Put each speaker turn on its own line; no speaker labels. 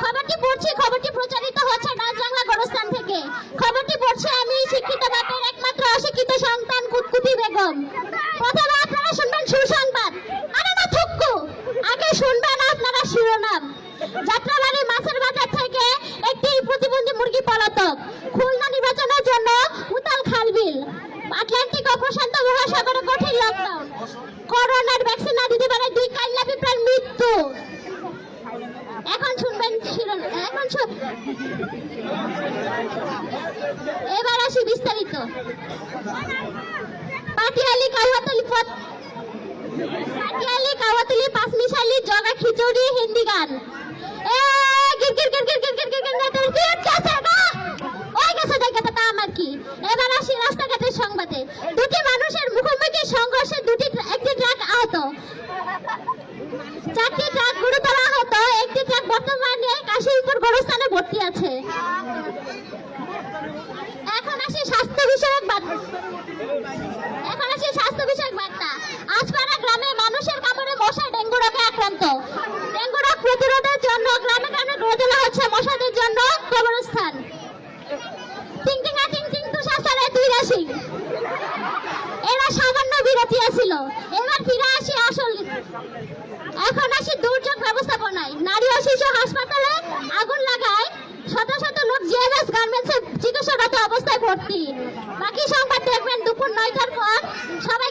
খবরটি পড়ছি, খবরটি প্রচারিত হচ্ছে ডাচ বাংলা গোরস্থান থেকে। খবরটি পড়ছে আমি, শিক্ষিত বাপের একমাত্র অশিক্ষিত সন্তান কুতকুতি বেগম। প্রথমে আপনারা শুনবেন সুসংবাদ, আরে না থুক্কু, আগে শুনবেন আপনারা শিরোনাম। যাত্রাবাড়ি মাছের বাজার থেকে একটি প্রতিবন্ধী মুরগি পলাতক। খুলনা নির্বাচনের জন্য উতাল খালবিল। আটলান্টিক ও প্রশান্ত মহাসাগরে কঠিন লকডাউন। করোনার ভ্যাকসিন না দিতে পারে 2 কাইল্লা পিঁপড়ার মৃত্যু। এখন শুনবেন এবার আসি বিস্তারিত। পাটিয়ালি কাওয়াতলি পাঁচমিশালি জগা খিচুড়ি হিন্দি গান। এবার আসি রাস্তাঘাটের সংবাদে। দুটি মানুষের মুখোমুখি সংঘর্ষে একটি ট্রাক আহত, 4টি ট্রাক গুরুতর আহত। একটি ট্রাক বর্তমানে কাশীপুর গোরস্থানে ভর্তি আছে। এখন আসি স্বাস্থ্য বিষয়ক বার্তা। আজপাড়া গ্রামে মানুষের কামড়ে মশা ডেঙ্গু রোগে আক্রান্ত। ডেঙ্গু রোগ প্রতিরোধের জন্য গ্রামে গ্রামে গড়ে তোলা হচ্ছে মশাদের জন্য কবরস্থান। টিং টিং টিং টিং তুষার সালে 2 রাশি। এরা সামান্য বিরতি ছিল, এবার ফিরে আসি আসল। এখন আসি দুর্যোগ ব্যবস্থাপনায়। নারী ও শিশু হাসপাতালে আগুন লাগায় শত শত লোক জিএমএস গার্মেন্টসে চিকিৎসারত অবস্থায় ভর্তি। বাকি সংবাদ দেখবেন দুপুর 9টার পর। সবাই